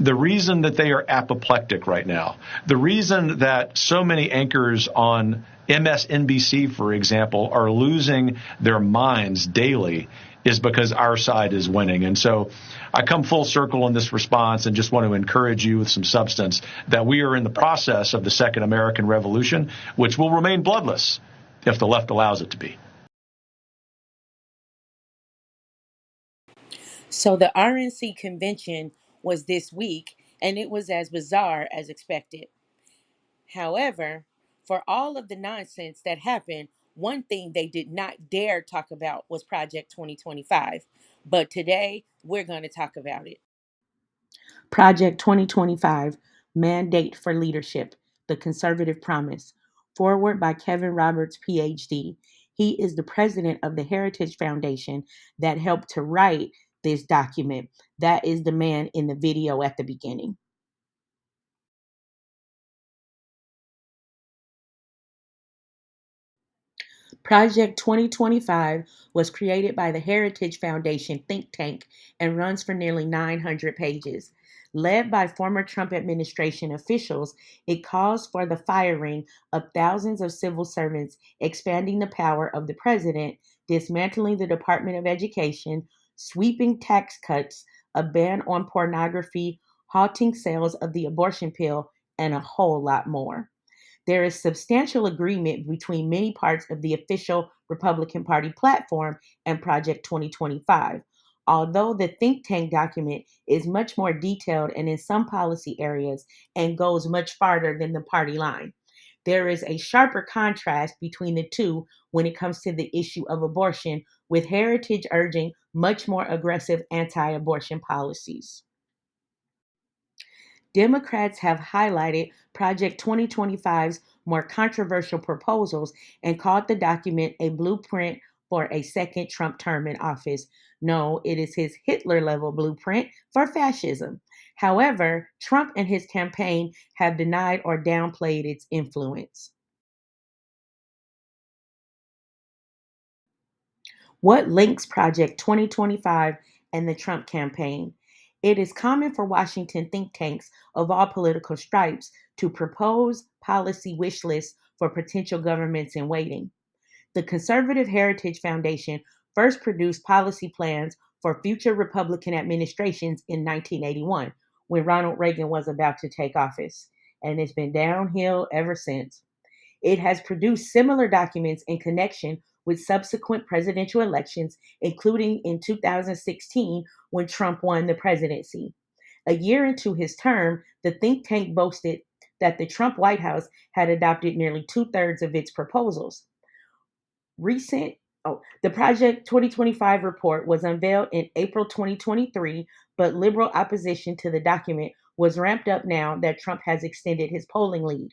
the reason that they are apoplectic right now, the reason that so many anchors on MSNBC, for example, are losing their minds daily is because our side is winning. And so I come full circle in this response and just want to encourage you with some substance that we are in the process of the Second American Revolution, which will remain bloodless if the left allows it to be. So the RNC convention was this week, and it was as bizarre as expected. However, for all of the nonsense that happened, one thing they did not dare talk about was Project 2025. But today, we're going to talk about it. Project 2025, Mandate for Leadership, The Conservative Promise, forward by Kevin Roberts, PhD. He is the president of the Heritage Foundation that helped to write this document. That is the man in the video at the beginning. Project 2025 was created by the Heritage Foundation think tank and runs for nearly 900 pages. Led by former Trump administration officials, it calls for the firing of thousands of civil servants, expanding the power of the president, dismantling the Department of Education, sweeping tax cuts, a ban on pornography, halting sales of the abortion pill, and a whole lot more. There is substantial agreement between many parts of the official Republican Party platform and Project 2025. Although the think tank document is much more detailed and in some policy areas and goes much farther than the party line, there is a sharper contrast between the two when it comes to the issue of abortion, with Heritage urging much more aggressive anti abortion policies. Democrats have highlighted Project 2025's more controversial proposals and called the document a blueprint for a second Trump term in office. No, it is his Hitler level blueprint for fascism. However, Trump and his campaign have denied or downplayed its influence. What links Project 2025 and the Trump campaign? It is common for Washington think tanks of all political stripes to propose policy wish lists for potential governments in waiting. The Conservative Heritage Foundation first produced policy plans for future Republican administrations in 1981 when Ronald Reagan was about to take office, and it's been downhill ever since. It has produced similar documents in connection with subsequent presidential elections, including in 2016 when Trump won the presidency. A year into his term, the think tank boasted that the Trump White House had adopted nearly two-thirds of its proposals. Recent The Project 2025 report was unveiled in April 2023, but liberal opposition to the document was ramped up now that Trump has extended his polling lead.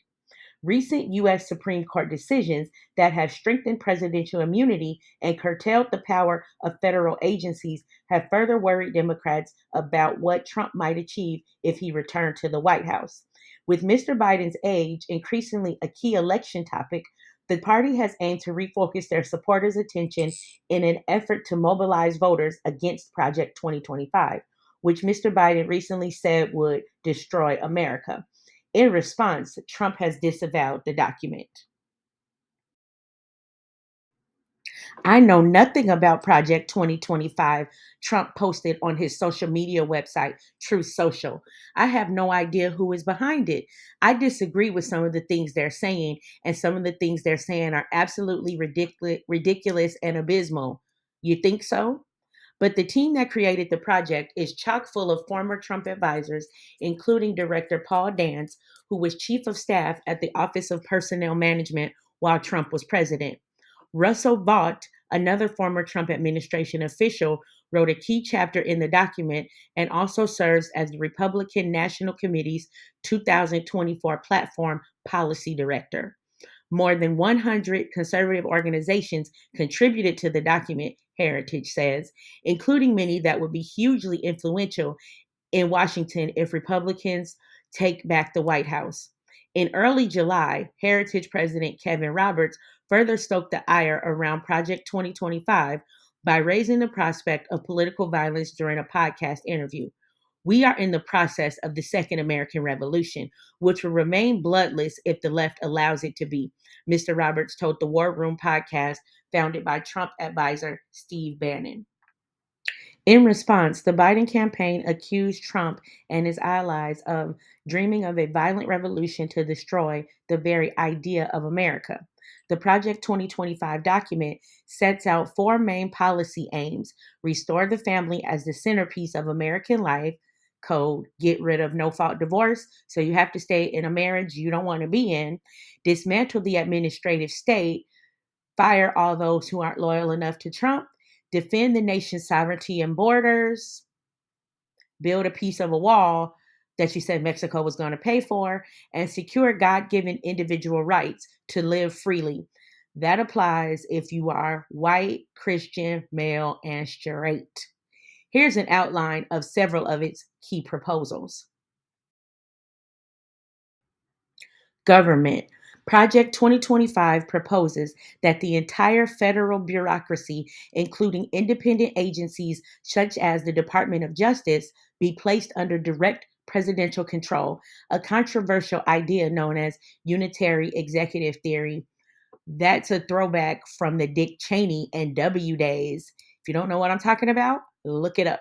Recent U.S. Supreme Court decisions that have strengthened presidential immunity and curtailed the power of federal agencies have further worried Democrats about what Trump might achieve if he returned to the White House. With Mr. Biden's age increasingly a key election topic, the party has aimed to refocus their supporters' attention in an effort to mobilize voters against Project 2025, which Mr. Biden recently said would destroy America. In response, Trump has disavowed the document. I know nothing about Project 2025, Trump posted on his social media website, Truth Social. I have no idea who is behind it. I disagree with some of the things they're saying, and some of the things they're saying are absolutely ridiculous and abysmal. You think so? But the team that created the project is chock full of former Trump advisors, including Director Paul Dance, who was chief of staff at the Office of Personnel Management while Trump was president. Russell Vought, another former Trump administration official, wrote a key chapter in the document and also serves as the Republican National Committee's 2024 platform policy director. More than 100 conservative organizations contributed to the document, Heritage says, including many that would be hugely influential in Washington if Republicans take back the White House. In early July, Heritage President Kevin Roberts further stoked the ire around Project 2025 by raising the prospect of political violence during a podcast interview. We are in the process of the Second American Revolution, which will remain bloodless if the left allows it to be, Mr. Roberts told the War Room podcast founded by Trump advisor Steve Bannon. In response, the Biden campaign accused Trump and his allies of dreaming of a violent revolution to destroy the very idea of America. The Project 2025 document sets out four main policy aims: restore the family as the centerpiece of American life, code, get rid of no fault divorce, so you have to stay in a marriage you don't want to be in, dismantle the administrative state, fire all those who aren't loyal enough to Trump, defend the nation's sovereignty and borders, build a piece of a wall that you said Mexico was going to pay for, and secure God given individual rights to live freely. That applies if you are white, Christian, male, and straight. Here's an outline of several of its key proposals. Government. Project 2025 proposes that the entire federal bureaucracy, including independent agencies such as the Department of Justice, be placed under direct presidential control, a controversial idea known as unitary executive theory. That's a throwback from the Dick Cheney and W days. If you don't know what I'm talking about, look it up.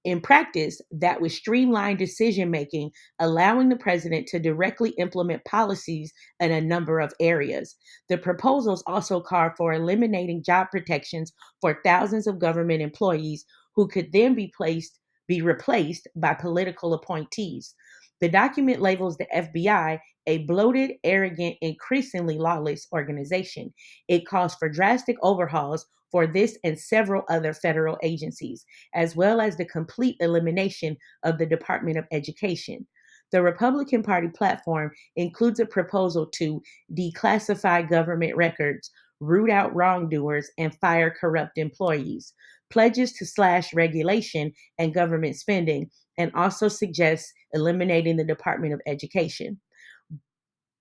In practice, that would streamline decision making, allowing the president to directly implement policies in a number of areas. The proposals also call for eliminating job protections for thousands of government employees who could then be replaced by political appointees. The document labels the FBI a bloated, arrogant, increasingly lawless organization. It calls for drastic overhauls for this and several other federal agencies, as well as the complete elimination of the Department of Education. The Republican Party platform includes a proposal to declassify government records, root out wrongdoers, and fire corrupt employees, pledges to slash regulation and government spending, and also suggests eliminating the Department of Education.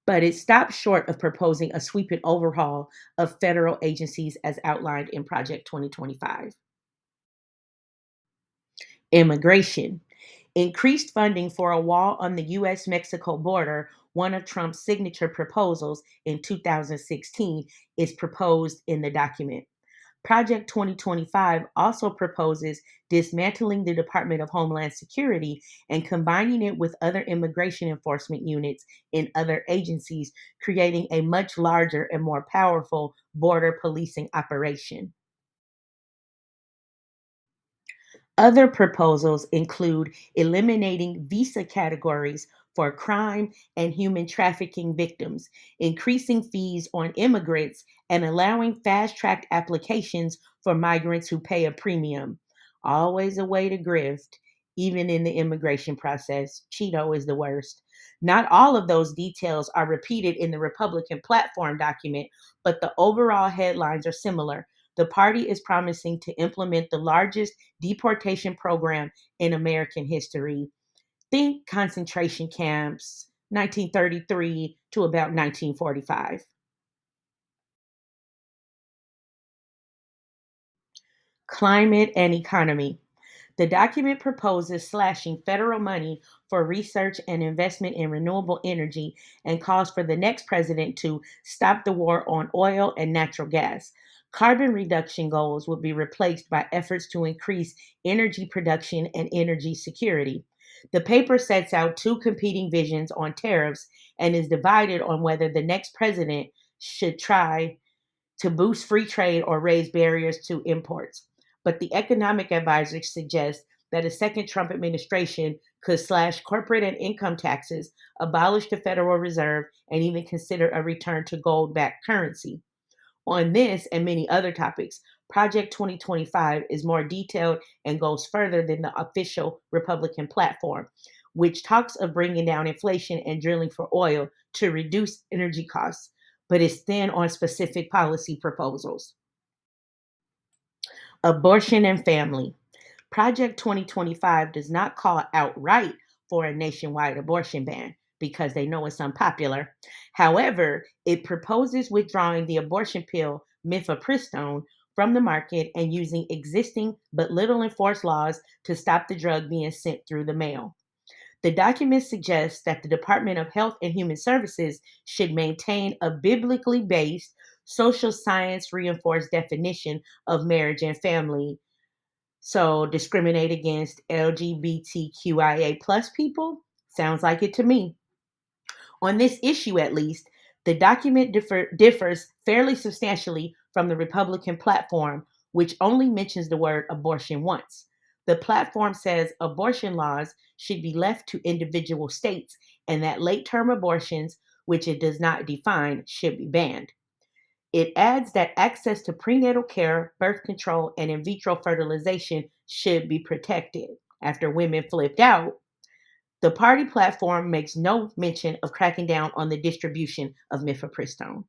But it stops short of proposing a sweeping overhaul of federal agencies as outlined in Project 2025. Immigration. Increased funding for a wall on the US Mexico border, one of Trump's signature proposals in 2016, is proposed in the document. Project 2025 also proposes dismantling the Department of Homeland Security and combining it with other immigration enforcement units in other agencies, creating a much larger and more powerful border policing operation. Other proposals include eliminating visa categories for crime and human trafficking victims, increasing fees on immigrants, and allowing fast tracked applications for migrants who pay a premium. Always a way to grift, even in the immigration process. Cheeto is the worst. Not all of those details are repeated in the Republican platform document, but the overall headlines are similar. The party is promising to implement the largest deportation program in American history. Think concentration camps, 1933 to about 1945. Climate and economy. The document proposes slashing federal money for research and investment in renewable energy and calls for the next president to stop the war on oil and natural gas. Carbon reduction goals will be replaced by efforts to increase energy production and energy security. The paper sets out two competing visions on tariffs and is divided on whether the next president should try to boost free trade or raise barriers to imports. But the economic advisors suggest that a second Trump administration could slash corporate and income taxes, abolish the Federal Reserve, and even consider a return to gold backed currency. On this and many other topics, Project 2025 is more detailed and goes further than the official Republican platform, which talks of bringing down inflation and drilling for oil to reduce energy costs, but is thin on specific policy proposals. Abortion and family. Project 2025 does not call outright for a nationwide abortion ban because they know it's unpopular. However, it proposes withdrawing the abortion pill mifepristone, from the market and using existing but little enforced laws to stop the drug being sent through the mail. The document suggests that the Department of Health and Human Services should maintain a biblically based, social science reinforced definition of marriage and family. So, discriminate against LGBTQIA plus people? Sounds like it to me. On this issue, at least, the document differs fairly substantially from the Republican platform, which only mentions the word abortion once. The platform says abortion laws should be left to individual states and that late term abortions, which it does not define, should be banned. It adds that access to prenatal care, birth control, and in vitro fertilization should be protected. After women flipped out, the party platform makes no mention of cracking down on the distribution of mifepristone.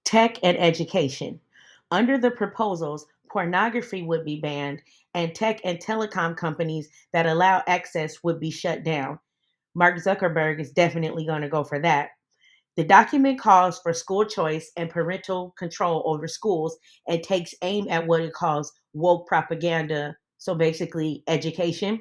Tech and education. Under the proposals, pornography would be banned, and tech and telecom companies that allow access would be shut down. Mark Zuckerberg is definitely going to go for that. The document calls for school choice and parental control over schools and takes aim at what it calls woke propaganda, so basically education.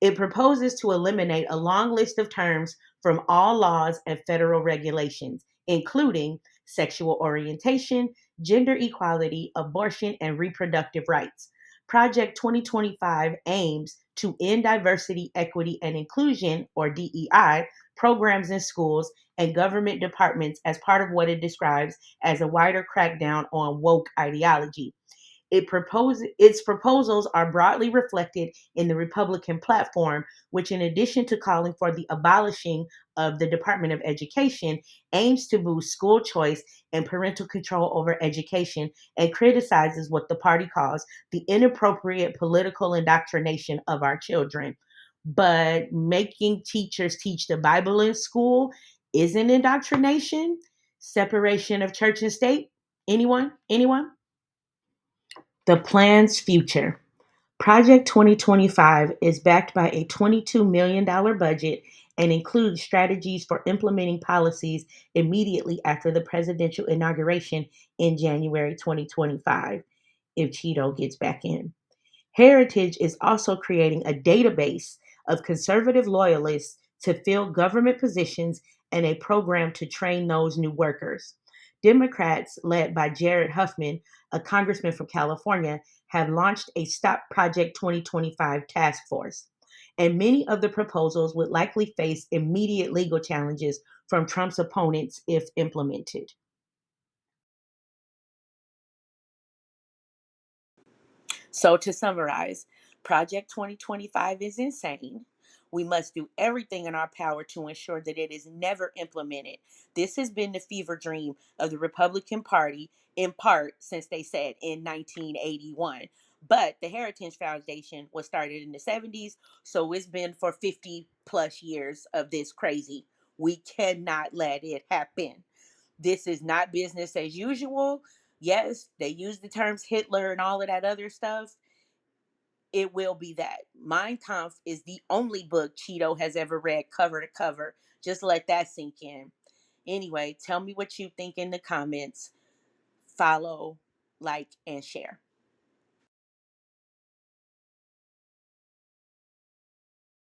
It proposes to eliminate a long list of terms from all laws and federal regulations, including sexual orientation, gender equality, abortion, and reproductive rights. Project 2025 aims to end diversity, equity, and inclusion, or DEI, programs in schools and government departments as part of what it describes as a wider crackdown on woke ideology. Its proposals are broadly reflected in the Republican platform, which, in addition to calling for the abolishing of the Department of Education, aims to boost school choice and parental control over education and criticizes what the party calls the inappropriate political indoctrination of our children. But making teachers teach the Bible in school isn't indoctrination. Separation of church and state? Anyone? Anyone? The plan's future. Project 2025 is backed by a $22 million budget and includes strategies for implementing policies immediately after the presidential inauguration in January 2025, if Cheeto gets back in. Heritage is also creating a database of conservative loyalists to fill government positions and a program to train those new workers. Democrats, led by Jared Huffman, a congressman from California, have launched a Stop Project 2025 task force. And many of the proposals would likely face immediate legal challenges from Trump's opponents if implemented. So, to summarize, Project 2025 is insane. We must do everything in our power to ensure that it is never implemented. This has been the fever dream of the Republican Party, in part since they said in 1981. But the Heritage Foundation was started in the 70s, so it's been for 50 plus years of this crazy. We cannot let it happen. This is not business as usual. Yes, they use the terms Hitler and all of that other stuff. It will be that. Mein Kampf is the only book Cheeto has ever read cover to cover. Just let that sink in. Anyway, tell me what you think in the comments. Follow, like, and share.